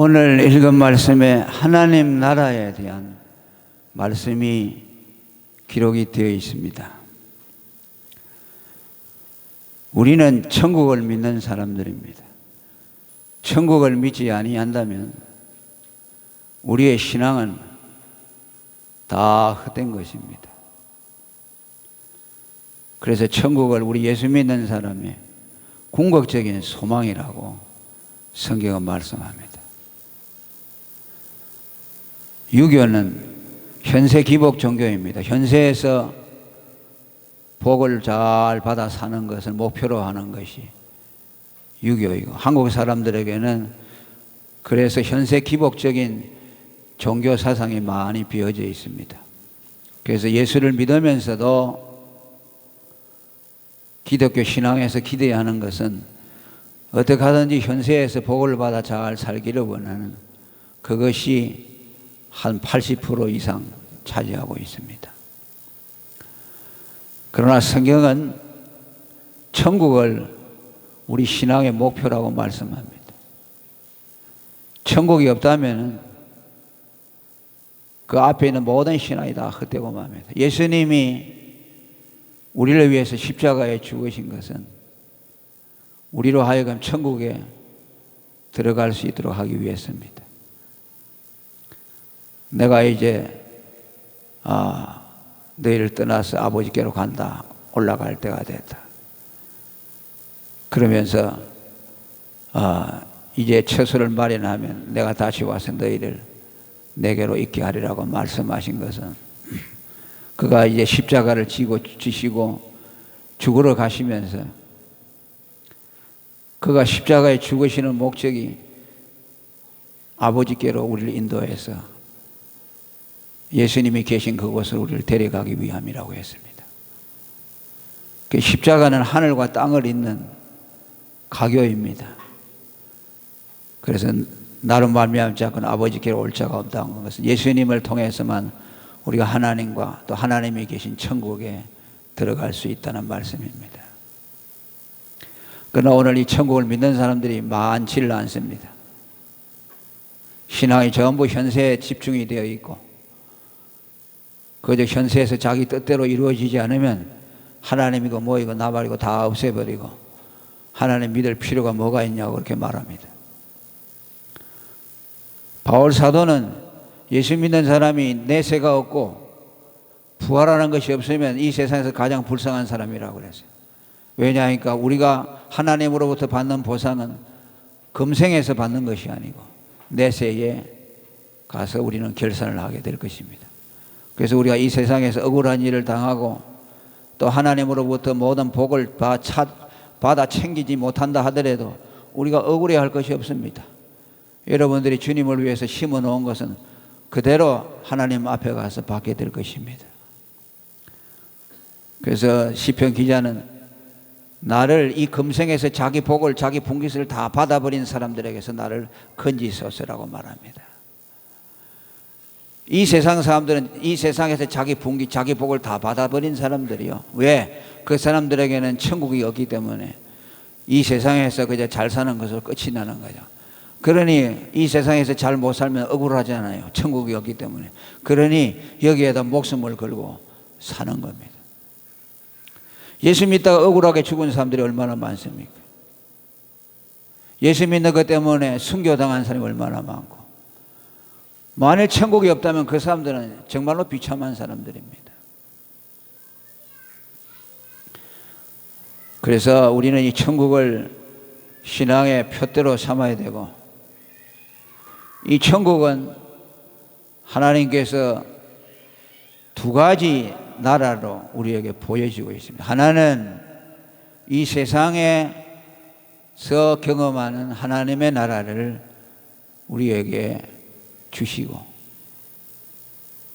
오늘 읽은 말씀에 하나님 나라에 대한 말씀이 기록이 되어 있습니다. 우리는 천국을 믿는 사람들입니다. 천국을 믿지 아니한다면 우리의 신앙은 다 헛된 것입니다. 그래서 천국을 우리 예수 믿는 사람의 궁극적인 소망이라고 성경은 말씀합니다. 유교는 현세 기복 종교입니다. 현세에서 복을 잘 받아 사는 것을 목표로 하는 것이 유교이고, 한국 사람들에게는 그래서 현세 기복적인 종교 사상이 많이 비어져 있습니다. 그래서 예수를 믿으면서도 기독교 신앙에서 기대해야 하는 것은 어떻게 하든지 현세에서 복을 받아 잘 살기를 원하는, 그것이 한 80% 이상 차지하고 있습니다. 그러나 성경은 천국을 우리 신앙의 목표라고 말씀합니다. 천국이 없다면 그 앞에 있는 모든 신앙이 다 헛되고 맙니다. 예수님이 우리를 위해서 십자가에 죽으신 것은 우리로 하여금 천국에 들어갈 수 있도록 하기 위해서입니다. 내가 이제 너희를 떠나서 아버지께로 간다, 올라갈 때가 됐다. 그러면서 이제 처소를 마련하면 내가 다시 와서 너희를 내게로 있게 하리라고 말씀하신 것은, 그가 이제 십자가를 지시고 죽으러 가시면서 그가 십자가에 죽으시는 목적이 아버지께로 우리를 인도해서 예수님이 계신 그곳을 우리를 데려가기 위함이라고 했습니다. 그 십자가는 하늘과 땅을 잇는 가교입니다. 그래서 나로 말미암지 않고는 아버지께로 올 자가 없다는 것은 예수님을 통해서만 우리가 하나님과 또 하나님이 계신 천국에 들어갈 수 있다는 말씀입니다. 그러나 오늘 이 천국을 믿는 사람들이 많지를 않습니다. 신앙이 전부 현세에 집중이 되어 있고, 그저 현세에서 자기 뜻대로 이루어지지 않으면 하나님이고 뭐이고 나발이고 다 없애버리고 하나님 믿을 필요가 뭐가 있냐고 그렇게 말합니다. 바울 사도는 예수 믿는 사람이 내세가 없고 부활하는 것이 없으면 이 세상에서 가장 불쌍한 사람이라고 그랬어요. 왜냐하니까 우리가 하나님으로부터 받는 보상은 금생에서 받는 것이 아니고 내세에 가서 우리는 결산을 하게 될 것입니다. 그래서 우리가 이 세상에서 억울한 일을 당하고 또 하나님으로부터 모든 복을 받아 챙기지 못한다 하더라도 우리가 억울해할 것이 없습니다. 여러분들이 주님을 위해서 심어 놓은 것은 그대로 하나님 앞에 가서 받게 될 것입니다. 그래서 시편 기자는 나를 이 금생에서 자기 복을, 자기 분깃을 다 받아버린 사람들에게서 나를 건지소서라고 말합니다. 이 세상 사람들은 이 세상에서 자기 분깃, 자기 복을 다 받아버린 사람들이요. 왜? 그 사람들에게는 천국이 없기 때문에 이 세상에서 그저 잘 사는 것으로 끝이 나는 거죠. 그러니 이 세상에서 잘 못 살면 억울하잖아요. 천국이 없기 때문에. 그러니 여기에다 목숨을 걸고 사는 겁니다. 예수 믿다가 억울하게 죽은 사람들이 얼마나 많습니까? 예수 믿는 것 때문에 순교당한 사람이 얼마나 많고, 만일 천국이 없다면 그 사람들은 정말로 비참한 사람들입니다. 그래서 우리는 이 천국을 신앙의 표대로 삼아야 되고, 이 천국은 하나님께서 두 가지 나라로 우리에게 보여지고 있습니다. 하나는 이 세상에서 경험하는 하나님의 나라를 우리에게 주시고,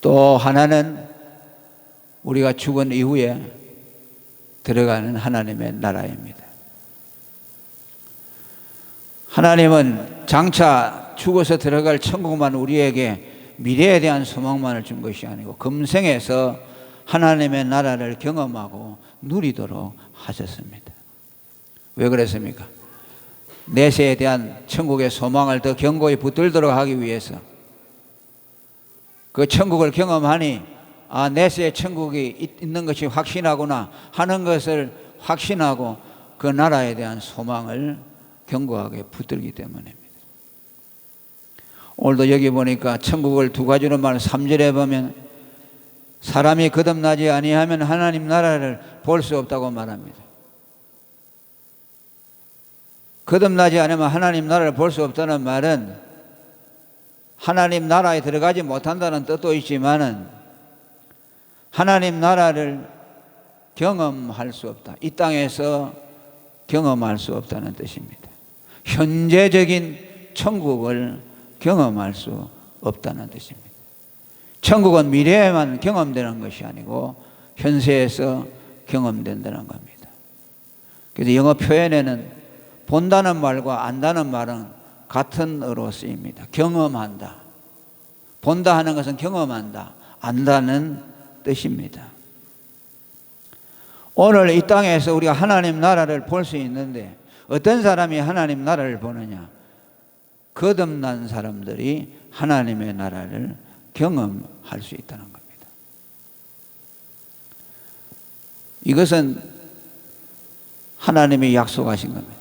또 하나는 우리가 죽은 이후에 들어가는 하나님의 나라입니다. 하나님은 장차 죽어서 들어갈 천국만 우리에게 미래에 대한 소망만을 준 것이 아니고 금생에서 하나님의 나라를 경험하고 누리도록 하셨습니다. 왜 그랬습니까? 내세에 대한 천국의 소망을 더 견고히 붙들도록 하기 위해서 그 천국을 경험하니 내세에 천국이 있는 것이 확신하구나 하는 것을 확신하고 그 나라에 대한 소망을 견고하게 붙들기 때문입니다. 오늘도 여기 보니까 천국을 두 가지로 말하는 3절에 보면 사람이 거듭나지 아니하면 하나님 나라를 볼 수 없다고 말합니다. 거듭나지 않으면 하나님 나라를 볼 수 없다는 말은 하나님 나라에 들어가지 못한다는 뜻도 있지만은 하나님 나라를 경험할 수 없다. 이 땅에서 경험할 수 없다는 뜻입니다. 현재적인 천국을 경험할 수 없다는 뜻입니다. 천국은 미래에만 경험되는 것이 아니고 현세에서 경험된다는 겁니다. 그래서 영어 표현에는 본다는 말과 안다는 말은 같은 어로 쓰입니다. 경험한다. 본다 하는 것은 경험한다. 안다는 뜻입니다. 오늘 이 땅에서 우리가 하나님 나라를 볼 수 있는데 어떤 사람이 하나님 나라를 보느냐? 거듭난 사람들이 하나님의 나라를 경험할 수 있다는 겁니다. 이것은 하나님이 약속하신 겁니다.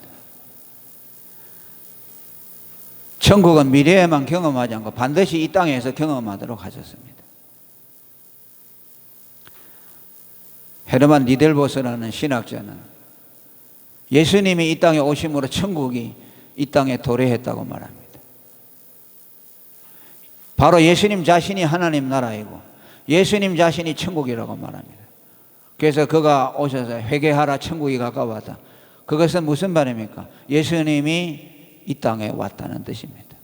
천국은 미래에만 경험하지 않고 반드시 이 땅에서 경험하도록 하셨습니다. 헤르만 니델보스라는 신학자는 예수님이 이 땅에 오심으로 천국이 이 땅에 도래했다고 말합니다. 바로 예수님 자신이 하나님 나라이고 예수님 자신이 천국이라고 말합니다. 그래서 그가 오셔서 회개하라 천국이 가까웠다. 그것은 무슨 말입니까? 예수님이 이 땅에 왔다는 뜻입니다.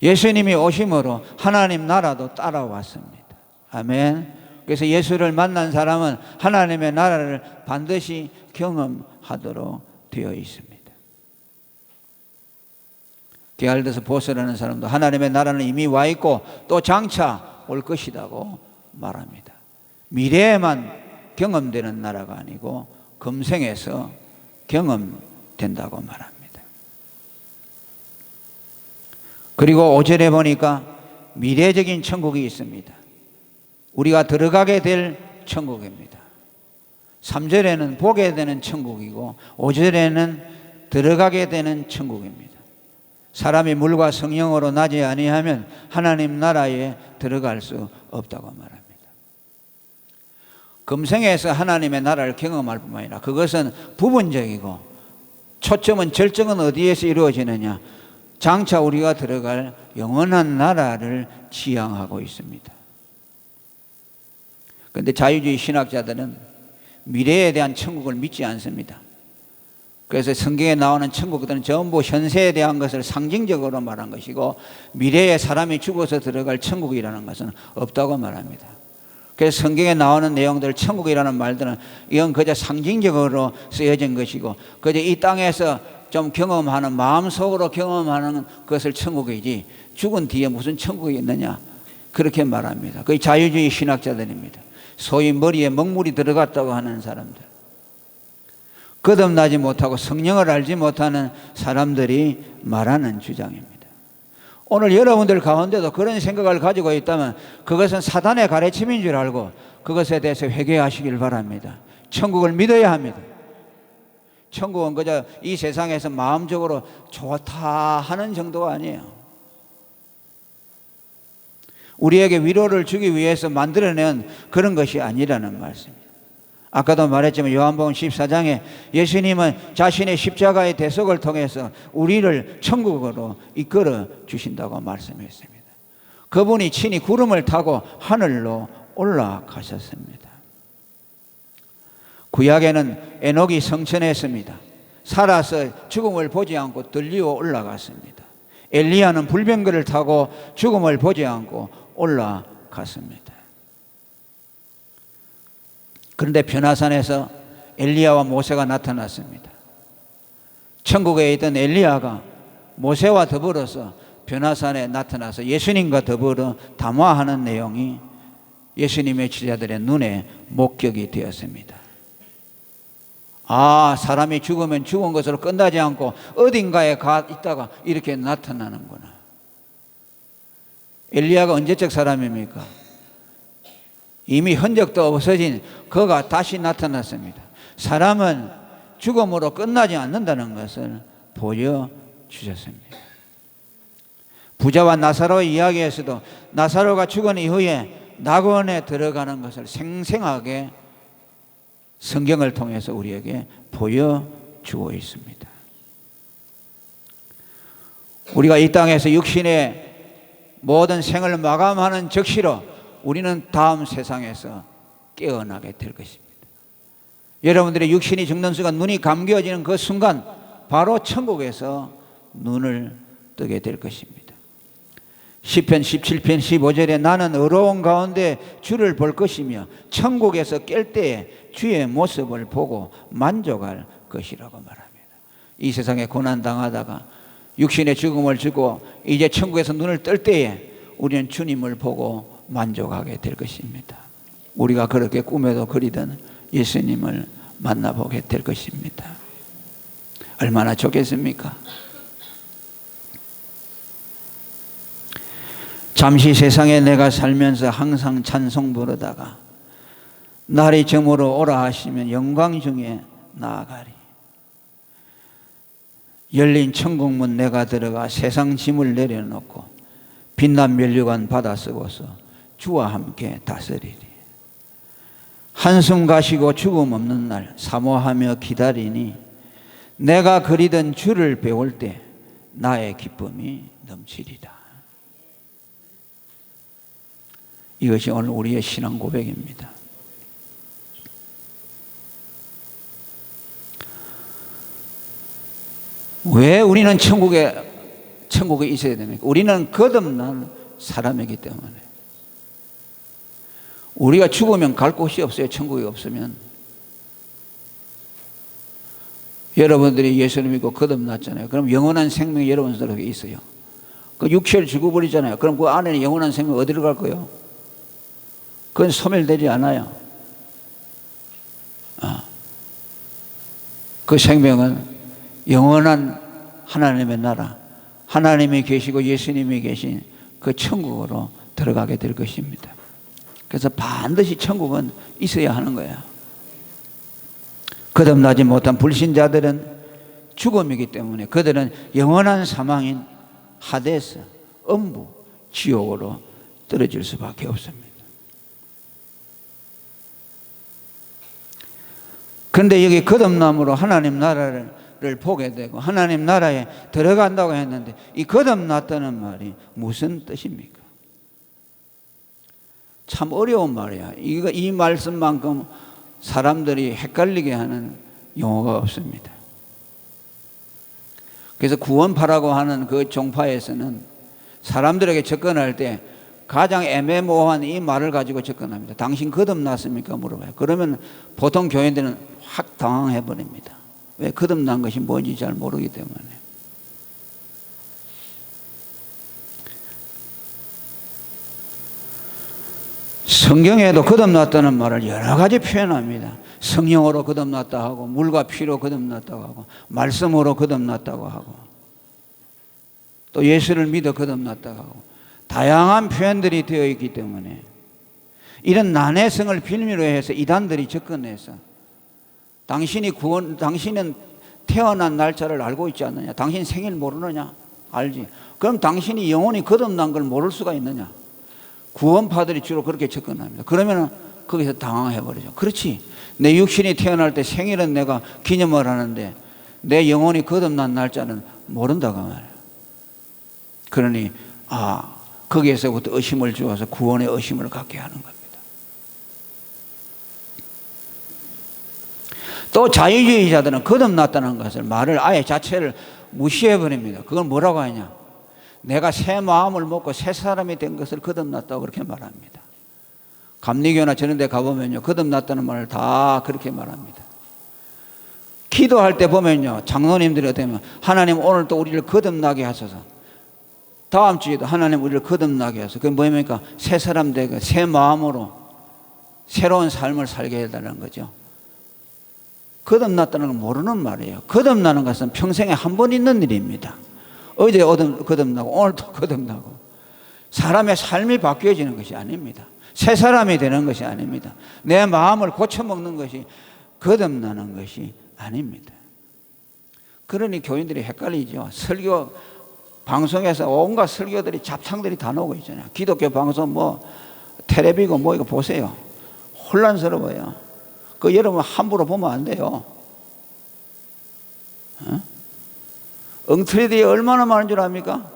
예수님이 오심으로 하나님 나라도 따라왔습니다. 아멘. 그래서 예수를 만난 사람은 하나님의 나라를 반드시 경험하도록 되어 있습니다. 게알더스 보스라는 사람도 하나님의 나라는 이미 와 있고 또 장차 올 것이라고 말합니다. 미래에만 경험되는 나라가 아니고 금생에서 경험된다고 말합니다. 그리고 5절에 보니까 미래적인 천국이 있습니다. 우리가 들어가게 될 천국입니다. 3절에는 보게 되는 천국이고 5절에는 들어가게 되는 천국입니다. 사람이 물과 성령으로 나지 아니하면 하나님 나라에 들어갈 수 없다고 말합니다. 금생에서 하나님의 나라를 경험할 뿐만 아니라 그것은 부분적이고 초점은 절정은 어디에서 이루어지느냐? 장차 우리가 들어갈 영원한 나라를 지향하고 있습니다. 그런데 자유주의 신학자들은 미래에 대한 천국을 믿지 않습니다. 그래서 성경에 나오는 천국들은 전부 현세에 대한 것을 상징적으로 말한 것이고 미래에 사람이 죽어서 들어갈 천국이라는 것은 없다고 말합니다. 그래서 성경에 나오는 내용들 천국이라는 말들은 이건 그저 상징적으로 쓰여진 것이고 그저 이 땅에서 좀 경험하는 마음속으로 경험하는 것을 천국이지 죽은 뒤에 무슨 천국이 있느냐 그렇게 말합니다. 그게 자유주의 신학자들입니다. 소위 머리에 먹물이 들어갔다고 하는 사람들, 거듭나지 못하고 성령을 알지 못하는 사람들이 말하는 주장입니다. 오늘 여러분들 가운데도 그런 생각을 가지고 있다면 그것은 사단의 가르침인 줄 알고 그것에 대해서 회개하시길 바랍니다. 천국을 믿어야 합니다. 천국은 그저 이 세상에서 마음적으로 좋다 하는 정도가 아니에요. 우리에게 위로를 주기 위해서 만들어낸 그런 것이 아니라는 말씀입니다. 아까도 말했지만 요한복음 14장에 예수님은 자신의 십자가의 대속을 통해서 우리를 천국으로 이끌어 주신다고 말씀했습니다. 그분이 친히 구름을 타고 하늘로 올라가셨습니다. 구약에는 에녹이 성천했습니다. 살아서 죽음을 보지 않고 들리어 올라갔습니다. 엘리야는 불병거를 타고 죽음을 보지 않고 올라갔습니다. 그런데 변화산에서 엘리야와 모세가 나타났습니다. 천국에 있던 엘리야가 모세와 더불어서 변화산에 나타나서 예수님과 더불어 담화하는 내용이 예수님의 제자들의 눈에 목격이 되었습니다. 아, 사람이 죽으면 죽은 것으로 끝나지 않고 어딘가에 가 있다가 이렇게 나타나는구나. 엘리야가 언제적 사람입니까? 이미 흔적도 없어진 그가 다시 나타났습니다. 사람은 죽음으로 끝나지 않는다는 것을 보여주셨습니다. 부자와 나사로의 이야기에서도 나사로가 죽은 이후에 낙원에 들어가는 것을 생생하게 성경을 통해서 우리에게 보여주고 있습니다. 우리가 이 땅에서 육신의 모든 생을 마감하는 적시로 우리는 다음 세상에서 깨어나게 될 것입니다. 여러분들의 육신이 죽는 순간 눈이 감겨지는 그 순간 바로 천국에서 눈을 뜨게 될 것입니다. 시편 17편 15절에 나는 어려운 가운데 주를 볼 것이며 천국에서 깰 때에 주의 모습을 보고 만족할 것이라고 말합니다. 이 세상에 고난당하다가 육신의 죽음을 주고 이제 천국에서 눈을 뜰 때에 우리는 주님을 보고 만족하게 될 것입니다. 우리가 그렇게 꿈에도 그리던 예수님을 만나보게 될 것입니다. 얼마나 좋겠습니까? 잠시 세상에 내가 살면서 항상 찬송 부르다가 날이 저물어 오라 하시면 영광 중에 나아가리. 열린 천국문 내가 들어가 세상 짐을 내려놓고 빛난 면류관 받아 쓰고서 주와 함께 다스리리. 한숨 가시고 죽음 없는 날 사모하며 기다리니 내가 그리던 주를 배울 때 나의 기쁨이 넘치리라. 이것이 오늘 우리의 신앙 고백입니다. 왜 우리는 천국에 있어야 됩니까? 우리는 거듭난 사람이기 때문에. 우리가 죽으면 갈 곳이 없어요. 천국이 없으면. 여러분들이 예수를 믿고 거듭났잖아요. 그럼 영원한 생명이 여러분들에게 있어요. 그 육체를 죽어버리잖아요. 그럼 그 안에는 영원한 생명 어디로 갈 거예요? 그건 소멸되지 않아요. 그 생명은 영원한 하나님의 나라, 하나님이 계시고 예수님이 계신 그 천국으로 들어가게 될 것입니다. 그래서 반드시 천국은 있어야 하는 거야. 거듭나지 못한 불신자들은 죽음이기 때문에 그들은 영원한 사망인 하데스, 음부, 지옥으로 떨어질 수밖에 없습니다. 그런데 여기 거듭남으로 하나님 나라를 보게 되고 하나님 나라에 들어간다고 했는데 이 거듭났다는 말이 무슨 뜻입니까? 참 어려운 말이야. 이 말씀만큼 사람들이 헷갈리게 하는 용어가 없습니다. 그래서 구원파라고 하는 그 종파에서는 사람들에게 접근할 때 가장 애매모호한 이 말을 가지고 접근합니다. 당신 거듭났습니까? 물어봐요. 그러면 보통 교인들은 확 당황해 버립니다. 왜? 거듭난 것이 뭔지 잘 모르기 때문에. 성경에도 거듭났다는 말을 여러 가지 표현합니다. 성령으로 거듭났다 하고 물과 피로 거듭났다고 하고 말씀으로 거듭났다고 하고 또 예수를 믿어 거듭났다고 하고 다양한 표현들이 되어 있기 때문에 이런 난해성을 빌미로 해서 이단들이 접근해서 당신은 태어난 날짜를 알고 있지 않느냐? 당신 생일 모르느냐? 알지. 그럼 당신이 영원히 거듭난 걸 모를 수가 있느냐? 구원파들이 주로 그렇게 접근합니다. 그러면 거기서 당황해버리죠. 그렇지. 내 육신이 태어날 때 생일은 내가 기념을 하는데 내 영혼이 거듭난 날짜는 모른다고 말이에요. 그러니 거기에서부터 의심을 주어서 구원의 의심을 갖게 하는 겁니다. 또 자유주의자들은 거듭났다는 것을 말을 아예 자체를 무시해버립니다. 그건 뭐라고 하냐? 내가 새 마음을 먹고 새 사람이 된 것을 거듭났다고 그렇게 말합니다. 감리교나 저런 데 가보면요, 거듭났다는 말을 다 그렇게 말합니다. 기도할 때 보면요, 장로님들이 어떻게 하면 하나님 오늘 또 우리를 거듭나게 하소서. 다음 주에도 하나님 우리를 거듭나게 하소서. 그게 뭐입니까? 새 사람 되고 새 마음으로 새로운 삶을 살게 해달라는 거죠. 거듭났다는 걸 모르는 말이에요. 거듭나는 것은 평생에 한 번 있는 일입니다. 어제 거듭나고 오늘도 거듭나고 사람의 삶이 바뀌어지는 것이 아닙니다. 새 사람이 되는 것이 아닙니다. 내 마음을 고쳐먹는 것이 거듭나는 것이 아닙니다. 그러니 교인들이 헷갈리죠. 설교 방송에서 온갖 설교들이 잡탕들이 다 나오고 있잖아요. 기독교 방송 뭐 텔레비고 뭐 이거 보세요. 혼란스러워요. 그 여러분 함부로 보면 안 돼요. 엉터리들이 얼마나 많은 줄 압니까?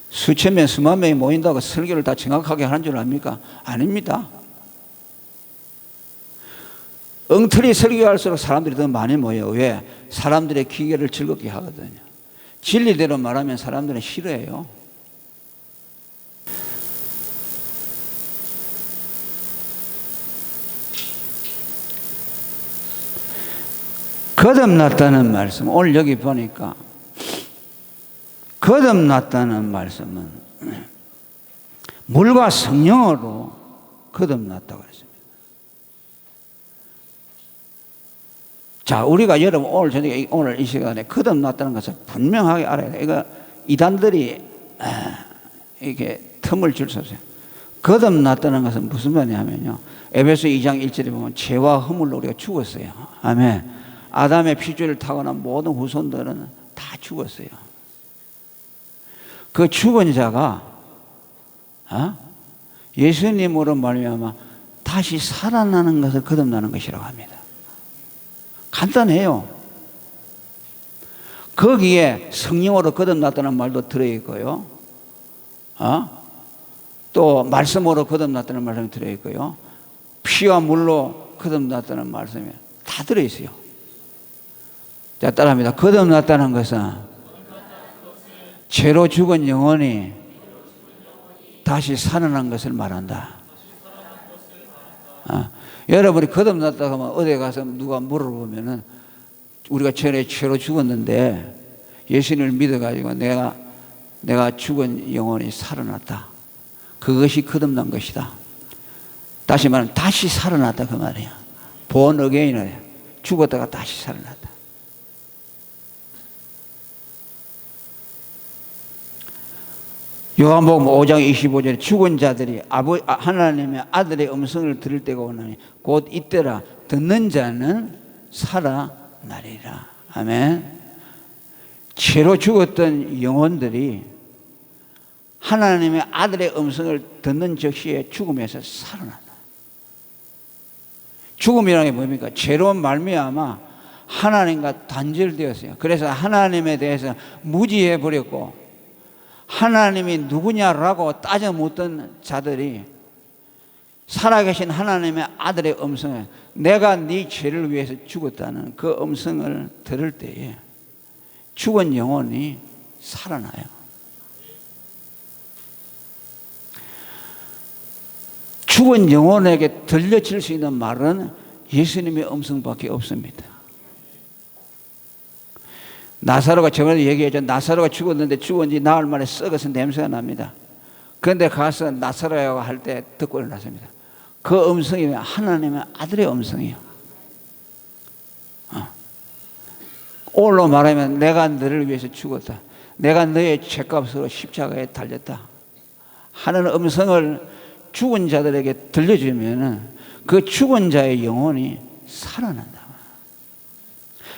수천 명, 수만 명이 모인다고 설교를 다 정확하게 하는 줄 압니까? 아닙니다. 엉터리 설교할수록 사람들이 더 많이 모여요. 왜? 사람들의 기계를 즐겁게 하거든요. 진리대로 말하면 사람들은 싫어해요. 거듭났다는 말씀, 오늘 여기 보니까 거듭났다는 말씀은 물과 성령으로 거듭났다고 했습니다. 자, 우리가 여러분 오늘 저녁에 오늘 이 시간에 거듭났다는 것을 분명하게 알아야 돼요. 이거 이단들이 이렇게 틈을 줄 수 없어요. 거듭났다는 것은 무슨 말이냐면요. 에베소 2장 1절에 보면 죄와 허물로 우리가 죽었어요. 아멘. 아담의 피줄을 타고난 모든 후손들은 다 죽었어요. 그 죽은 자가 예수님으로 말미암아 다시 살아나는 것을 거듭나는 것이라고 합니다. 간단해요. 거기에 성령으로 거듭났다는 말도 들어있고요. 또 말씀으로 거듭났다는 말씀이 들어있고요. 피와 물로 거듭났다는 말씀이 다 들어있어요. 자, 따라합니다. 거듭났다는 것은 죄로 죽은 영혼이 다시 살아난 것을 말한다. 여러분이 거듭났다고 하면 어디 가서 누가 물어보면은 우리가 전에 죄로 죽었는데 예수님을 믿어가지고 내가 죽은 영혼이 살아났다. 그것이 거듭난 것이다. 다시 말하면 다시 살아났다 그 말이야. born again이에요. 죽었다가 다시 살아났다. 요한복음 5장 25절에 죽은 자들이 하나님의 아들의 음성을 들을 때가 오나니 곧 이때라 듣는 자는 살아나리라. 아멘. 죄로 죽었던 영혼들이 하나님의 아들의 음성을 듣는 즉시에 죽음에서 살아난다. 죽음이라는 게 뭡니까? 죄로 말미암아 하나님과 단절되었어요. 그래서 하나님에 대해서 무지해 버렸고 하나님이 누구냐라고 따져 묻던 자들이 살아계신 하나님의 아들의 음성을 내가 네 죄를 위해서 죽었다는 그 음성을 들을 때에 죽은 영혼이 살아나요. 죽은 영혼에게 들려질 수 있는 말은 예수님의 음성밖에 없습니다. 나사로가 저번에 얘기했죠. 나사로가 죽었는데 죽은 지 나흘 만에 썩어서 냄새가 납니다. 그런데 가서 나사로라고 할 때 듣고 일어났습니다. 그 음성이 하나님의 아들의 음성이에요. 오늘로 말하면 내가 너를 위해서 죽었다. 내가 너의 죄값으로 십자가에 달렸다 하는 음성을 죽은 자들에게 들려주면 그 죽은 자의 영혼이 살아난다.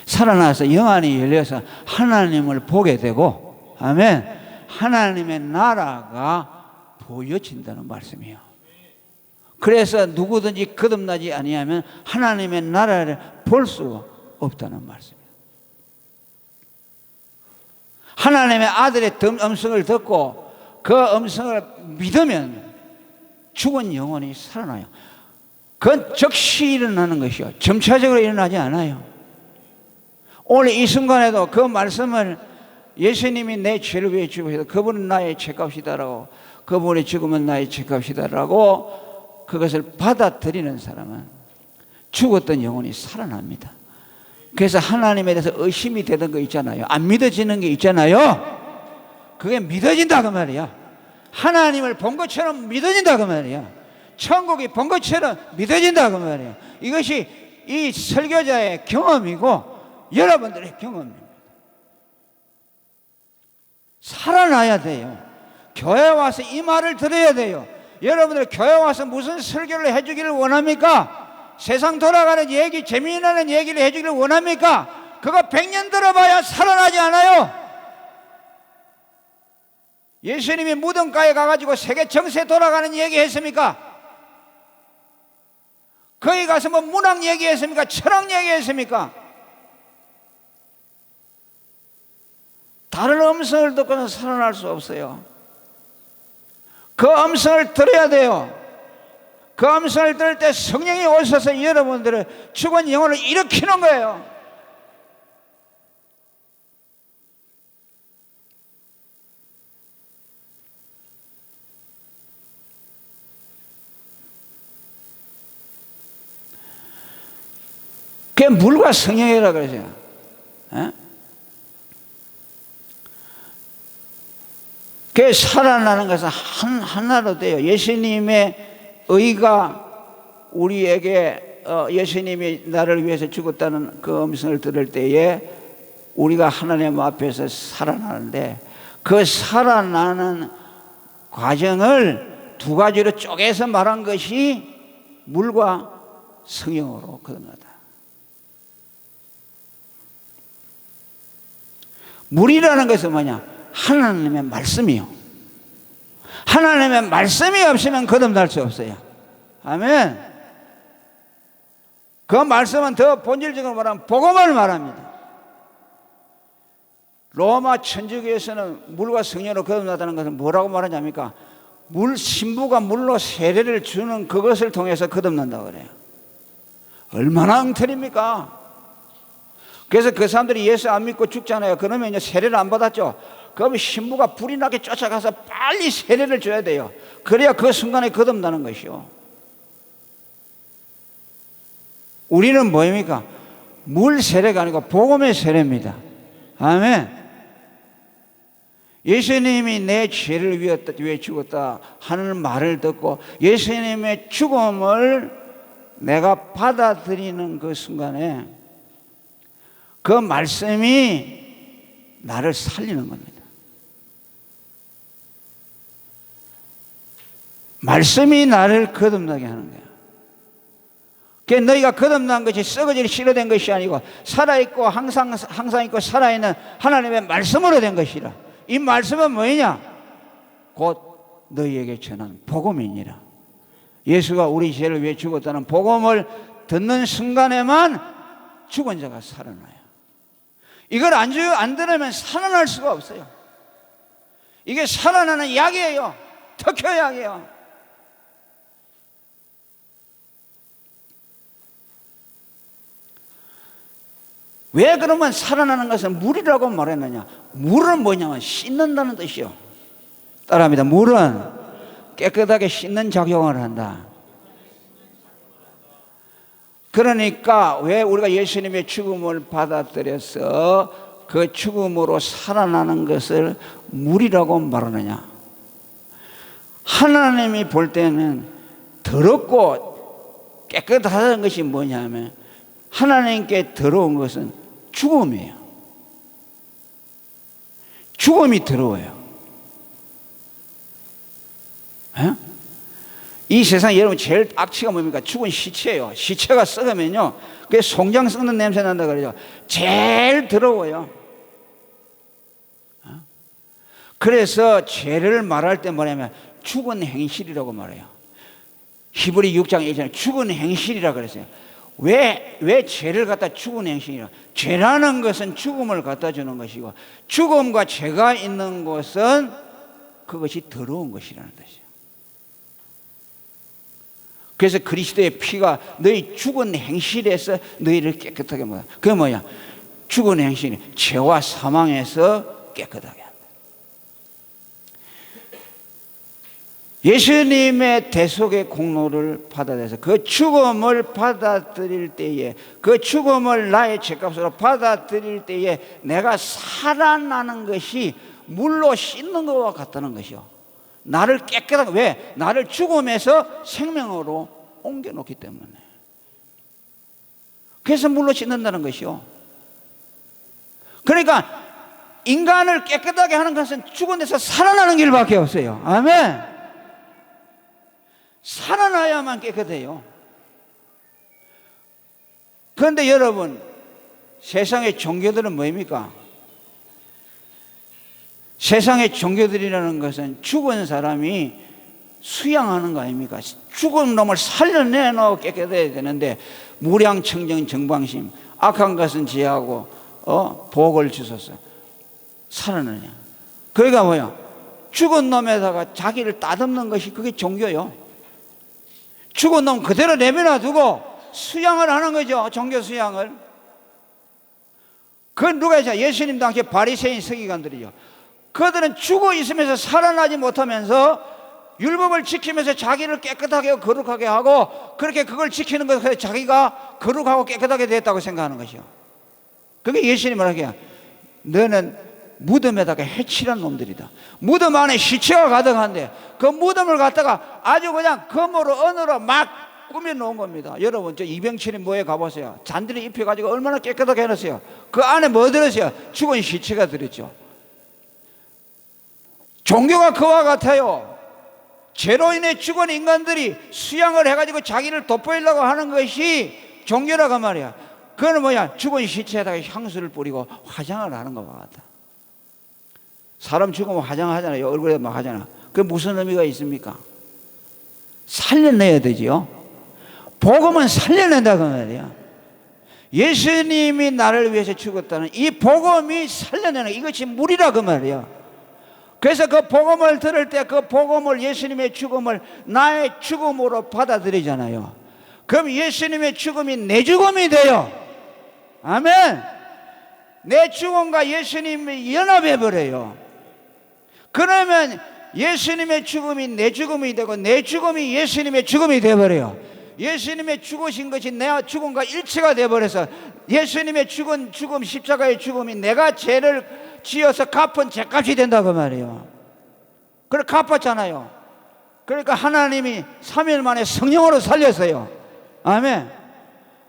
살아나서 영안이 열려서 하나님을 보게 되고, 아멘. 하나님의 나라가 보여진다는 말씀이에요. 그래서 누구든지 거듭나지 아니하면 하나님의 나라를 볼 수 없다는 말씀이에요. 하나님의 아들의 음성을 듣고 그 음성을 믿으면 죽은 영혼이 살아나요. 그건 즉시 일어나는 것이요. 점차적으로 일어나지 않아요. 오늘 이 순간에도 그 말씀을 예수님이 내 죄를 위해 죽으셔서 그분은 나의 죄값이다라고, 그분의 죽음은 나의 죄값이다라고 그것을 받아들이는 사람은 죽었던 영혼이 살아납니다. 그래서 하나님에 대해서 의심이 되던 거 있잖아요. 안 믿어지는 게 있잖아요. 그게 믿어진다 그 말이야. 하나님을 본 것처럼 믿어진다 그 말이야. 천국이 본 것처럼 믿어진다 그 말이에요. 이것이 이 설교자의 경험이고 여러분들의 경험입니다. 살아나야 돼요. 교회 와서 이 말을 들어야 돼요. 여러분들 교회 와서 무슨 설교를 해주기를 원합니까? 세상 돌아가는 얘기, 재미나는 얘기를 해주기를 원합니까? 그거 100년 들어봐야 살아나지 않아요. 예수님이 무덤가에 가가지고 세계 정세 돌아가는 얘기 했습니까? 거기 가서 뭐 문학 얘기했습니까? 철학 얘기했습니까? 다른 음성을 듣고는 살아날 수 없어요. 그 음성을 들어야 돼요. 그 음성을 들을 때 성령이 오셔서 여러분들의 죽은 영혼을 일으키는 거예요. 그게 물과 성령이라고 그러죠. 그게 살아나는 것은 하나로 돼요. 예수님의 의가 우리에게 예수님이 나를 위해서 죽었다는 그 음성을 들을 때에 우리가 하나님 앞에서 살아나는데, 그 살아나는 과정을 두 가지로 쪼개서 말한 것이 물과 성령으로 거듭나다. 물이라는 것은 뭐냐? 하나님의 말씀이요. 하나님의 말씀이 없으면 거듭날 수 없어요. 아멘. 그 말씀은 더 본질적으로 말하면 복음을 말합니다. 로마 천주교에서는 물과 성령으로 거듭나다는 것은 뭐라고 말하냐니까, 신부가 물로 세례를 주는 그것을 통해서 거듭난다고 그래요. 얼마나 엉터리입니까? 그래서 그 사람들이 예수 안 믿고 죽잖아요. 그러면 이제 세례를 안 받았죠. 그러면 신부가 불이 나게 쫓아가서 빨리 세례를 줘야 돼요. 그래야 그 순간에 거듭나는 것이요. 우리는 뭐입니까? 물 세례가 아니고 복음의 세례입니다. 아멘. 예수님이 내 죄를 위해 죽었다 하는 말을 듣고 예수님의 죽음을 내가 받아들이는 그 순간에 그 말씀이 나를 살리는 겁니다. 말씀이 나를 거듭나게 하는 거야. 그게 너희가 거듭난 것이 썩어질 씨로 된 것이 아니고 살아있고 항상 있고 살아있는 하나님의 말씀으로 된 것이라. 이 말씀은 뭐냐? 곧 너희에게 전한 복음이니라. 예수가 우리 죄를 위해 죽었다는 복음을 듣는 순간에만 죽은 자가 살아나요. 이걸 안 들으면 살아날 수가 없어요. 이게 살아나는 약이에요. 특효약이에요. 왜 그러면 살아나는 것은 물이라고 말했느냐? 물은 뭐냐면 씻는다는 뜻이요. 따라합니다. 물은 깨끗하게 씻는 작용을 한다. 그러니까 왜 우리가 예수님의 죽음을 받아들여서 그 죽음으로 살아나는 것을 물이라고 말하느냐? 하나님이 볼 때는 더럽고 깨끗하다는 것이 뭐냐면 하나님께 더러운 것은 죽음이에요. 죽음이 더러워요. 에? 이 세상에 여러분 제일 악취가 뭡니까? 죽은 시체예요. 시체가 썩으면요, 그게 송장 썩는 냄새 난다 그러죠. 제일 더러워요. 그래서 죄를 말할 때 뭐냐면 죽은 행실이라고 말해요. 히브리 6장 1절에 죽은 행실이라고 그랬어요. 왜 죄를 갖다 죽은 행실이라? 죄라는 것은 죽음을 갖다 주는 것이고 죽음과 죄가 있는 것은 그것이 더러운 것이라는 뜻이에요. 그래서 그리스도의 피가 너희 죽은 행실에서 너희를 깨끗하게 한다. 그게 뭐야? 죽은 행실이 죄와 사망에서 깨끗하게 한다. 예수님의 대속의 공로를 받아들여서 그 죽음을 받아들일 때에, 그 죽음을 나의 죄값으로 받아들일 때에 내가 살아나는 것이 물로 씻는 것과 같다는 것이요. 나를 깨끗하게, 왜? 나를 죽음에서 생명으로 옮겨놓기 때문에. 그래서 물로 씻는다는 것이요. 그러니까 인간을 깨끗하게 하는 것은 죽은 데서 살아나는 길밖에 없어요. 아멘. 살아나야만 깨끗해요. 그런데 여러분, 세상의 종교들은 뭐입니까? 세상의 종교들이라는 것은 죽은 사람이 수양하는 거 아닙니까? 죽은 놈을 살려내놓고 깨끗해야 되는데, 무량청정 정방심, 악한 것은 지하고 복을 주소서, 살아나냐. 그러니까 뭐야? 죽은 놈에다가 자기를 따듬는 것이 그게 종교요. 죽은 놈 그대로 내버려 두고 수양을 하는 거죠. 종교 수양을. 그건 누가 했죠? 예수님 당시 바리새인 서기관들이죠. 그들은 죽어 있으면서 살아나지 못하면서 율법을 지키면서 자기를 깨끗하게 하고 거룩하게 하고, 그렇게 그걸 지키는 것에 자기가 거룩하고 깨끗하게 됐다고 생각하는 것이요. 그게 예수님을 하기야, 너는 무덤에다가 해칠한 놈들이다. 무덤 안에 시체가 가득한데 그 무덤을 갖다가 아주 그냥 금으로 은으로 막 꾸며 놓은 겁니다. 여러분, 저 이병철이 뭐에 가보세요. 잔디를 입혀가지고 얼마나 깨끗하게 해놨어요. 그 안에 뭐 들었어요? 죽은 시체가 들었죠. 종교가 그와 같아요. 죄로 인해 죽은 인간들이 수양을 해가지고 자기를 돋보이려고 하는 것이 종교라고 말이야. 그거는 뭐야? 죽은 시체에다가 향수를 뿌리고 화장을 하는 것과 같다. 사람 죽으면 화장하잖아요. 얼굴에 막 하잖아. 그게 무슨 의미가 있습니까? 살려내야 되지요. 복음은 살려낸다고 말이야. 예수님이 나를 위해서 죽었다는 이 복음이 살려내는, 이것이 물이라고 말이야. 그래서 그 복음을 들을 때 그 복음을, 예수님의 죽음을 나의 죽음으로 받아들이잖아요. 그럼 예수님의 죽음이 내 죽음이 돼요. 아멘. 내 죽음과 예수님이 연합해버려요. 그러면 예수님의 죽음이 내 죽음이 되고 내 죽음이 예수님의 죽음이 되어버려요. 예수님의 죽으신 것이 내 죽음과 일치가 되어버려서 예수님의 죽음, 십자가의 죽음이 내가 죄를 지어서 갚은 죄값이 된다고 말이에요. 그래 갚았잖아요. 그러니까 하나님이 3일 만에 성령으로 살렸어요. 아멘.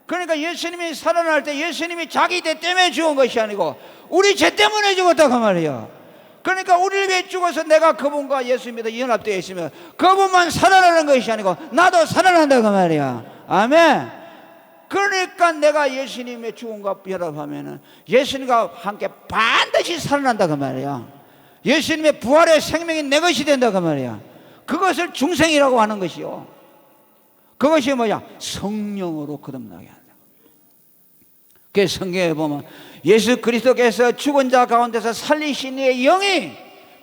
그러니까 예수님이 살아날 때 예수님이 자기 죄 때문에 죽은 것이 아니고 우리 죄 때문에 죽었다고 말이에요. 그러니까 우리를 위해 죽어서 내가 그분과 예수님과 연합되어 있으면 그분만 살아나는 것이 아니고 나도 살아난다고 말이야. 아멘. 그러니까 내가 예수님의 죽음과 연합하면 예수님과 함께 반드시 살아난다고 말이야. 예수님의 부활의 생명이 내 것이 된다고 말이야. 그것을 중생이라고 하는 것이요. 그것이 뭐야? 성령으로 거듭나게 한다. 그 성경에 보면 예수 그리스도께서 죽은 자 가운데서 살리신 이의 영이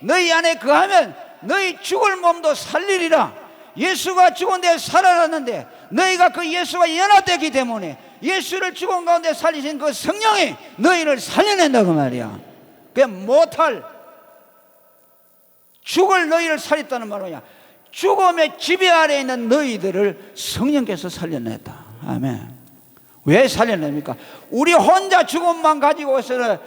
너희 안에 거하면 너희 죽을 몸도 살리리라. 예수가 죽은 데 살아났는데 너희가 그 예수와 연합되기 때문에 예수를 죽은 가운데 살리신 그 성령이 너희를 살려낸다고 말이야. 그 못할 죽을 너희를 살렸다는 말은 뭐냐? 죽음의 지배 아래에 있는 너희들을 성령께서 살려냈다. 아멘. 왜 살려냅니까? 우리 혼자 죽음만 가지고서는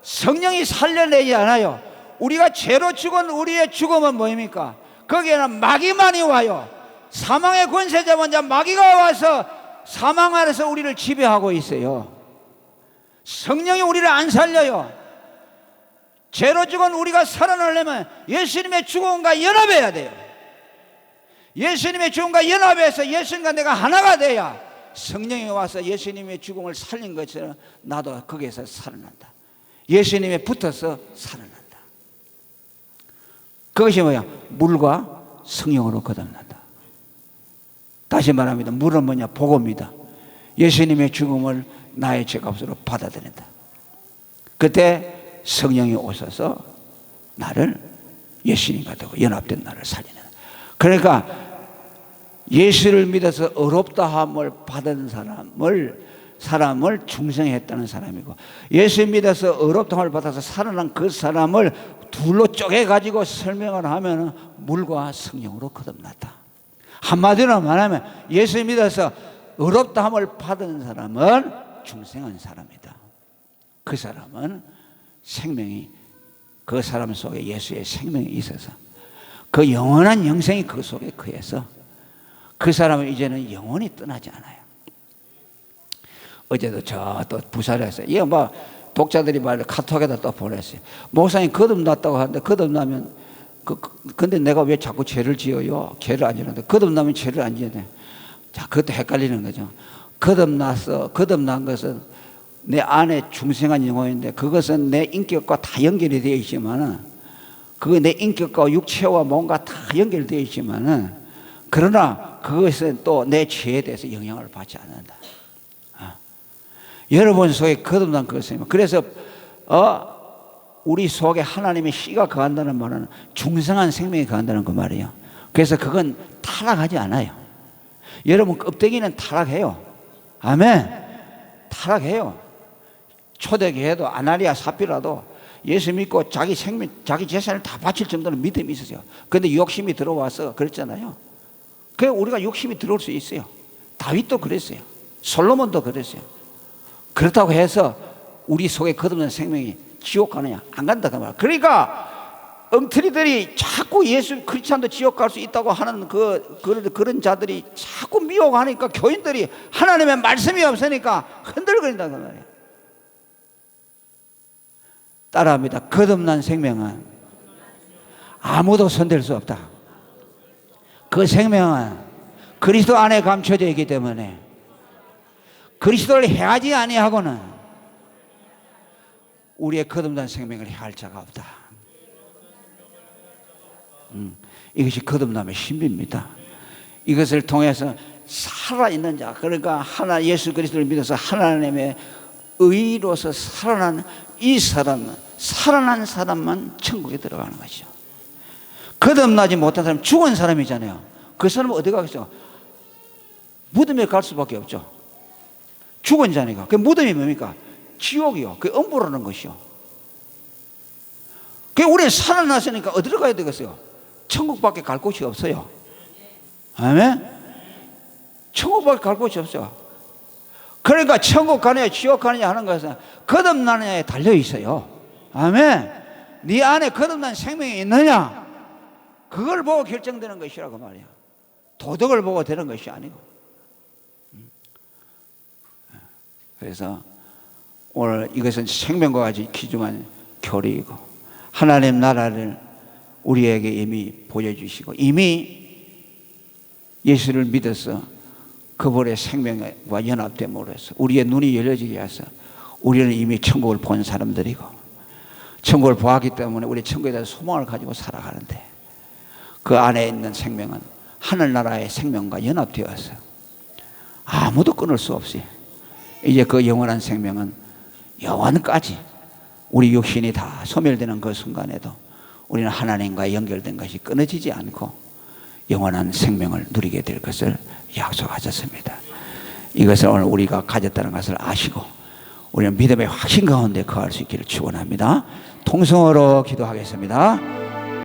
성령이 살려내지 않아요. 우리가 죄로 죽은 우리의 죽음은 뭐입니까? 거기에는 마귀만이 와요. 사망의 권세자만 마귀가 와서 사망 안에서 우리를 지배하고 있어요. 성령이 우리를 안 살려요. 죄로 죽은 우리가 살아나려면 예수님의 죽음과 연합해야 돼요. 예수님의 죽음과 연합해서 예수님과 내가 하나가 돼야 성령이 와서 예수님의 죽음을 살린 것처럼 나도 거기에서 살아난다. 예수님에 붙어서 살아난다. 그것이 뭐야? 물과 성령으로 거듭난다. 다시 말합니다. 물은 뭐냐? 복음이다. 예수님의 죽음을 나의 죄값으로 받아들인다. 그때 성령이 오셔서 나를 예수님과 되고 연합된 나를 살리는. 그러니까 예수를 믿어서 의롭다 함을 받은 사람을 중생했다는 사람이고, 예수 믿어서 의롭다 함을 받아서 살아난 그 사람을 둘로 쪼개가지고 설명을 하면 물과 성령으로 거듭났다. 한마디로 말하면 예수 믿어서 의롭다 함을 받은 사람은 중생한 사람이다. 그 사람은 생명이, 그 사람 속에 예수의 생명이 있어서, 그 영원한 영생이 그 속에 거해서 그 사람은 이제는 영원히 떠나지 않아요. 어제도 저 또 부산에서 이거 뭐 독자들이 말해 카톡에다 또 보냈어요. 목사님 거듭났다고 하는데 거듭나면 근데 내가 왜 자꾸 죄를 지어요? 죄를 안 지는데 거듭나면 죄를 안 지네. 자, 그것도 헷갈리는 거죠. 거듭난 것은 내 안에 중생한 영혼인데 그것은 내 인격과 다 연결이 되어 있지만은 그거 내 인격과 육체와 뭔가 다 연결되어 있지만은 그러나 그것은 또 내 죄에 대해서 영향을 받지 않는다. 여러분 속에 거듭난 그것입니다. 그래서 우리 속에 하나님의 씨가 거한다는 말은 중생한 생명이 거한다는 그 말이에요. 그래서 그건 타락하지 않아요. 여러분 껍데기는 타락해요. 아멘. 타락해요. 초대교회도 아나니아 삽비라도 예수 믿고 자기 생명, 자기 재산을 다 바칠 정도로 믿음이 있었어요. 그런데 욕심이 들어와서 그랬잖아요. 그래서 우리가 욕심이 들어올 수 있어요. 다윗도 그랬어요. 솔로몬도 그랬어요. 그렇다고 해서 우리 속에 거듭난 생명이 지옥 가느냐? 안 간다 그 말. 그러니까 엉터리들이 자꾸 예수 크리스찬도 지옥 갈 수 있다고 하는 그런 자들이 자꾸 미혹하니까 교인들이 하나님의 말씀이 없으니까 흔들거린다 그 말이에요. 따라합니다. 거듭난 생명은 아무도 손댈 수 없다. 그 생명은 그리스도 안에 감춰져 있기 때문에 그리스도를 해하지 아니하고는 우리의 거듭난 생명을 해할 자가 없다. 이것이 거듭남의 신비입니다. 이것을 통해서 살아있는 자, 그러니까 예수 그리스도를 믿어서 하나님의 의로서 살아난 이 사람은, 살아난 사람만 천국에 들어가는 것이죠. 거듭나지 못한 사람, 죽은 사람이잖아요. 그 사람은 어디 가겠어요? 무덤에 갈 수밖에 없죠. 죽은 자니까. 그 무덤이 뭡니까? 지옥이요. 그 엄부라는 것이요. 그 우리는 살아났으니까 어디로 가야 되겠어요? 천국밖에 갈 곳이 없어요. 아멘? 천국밖에 갈 곳이 없어요. 그러니까 천국 가느냐 지옥 가느냐 하는 것은 거듭나느냐에 달려 있어요. 아멘. 네 안에 거듭난 생명이 있느냐, 그걸 보고 결정되는 것이라고 말이야. 도덕을 보고 되는 것이 아니고. 그래서 오늘 이것은 생명과 같이 기중한 교리이고 하나님 나라를 우리에게 이미 보여주시고 이미 예수를 믿어서 그분의 생명과 연합됨으로 해서 우리의 눈이 열려지게 해서 우리는 이미 천국을 본 사람들이고 천국을 보았기 때문에 우리 천국에 대한 소망을 가지고 살아가는데 그 안에 있는 생명은 하늘나라의 생명과 연합되어서 아무도 끊을 수 없이 이제 그 영원한 생명은 영원까지 우리 육신이 다 소멸되는 그 순간에도 우리는 하나님과 연결된 것이 끊어지지 않고 영원한 생명을 누리게 될 것을 약속하셨습니다. 이것을 오늘 우리가 가졌다는 것을 아시고 우리는 믿음의 확신 가운데 거할 수 있기를 축원합니다. 통성으로 기도하겠습니다.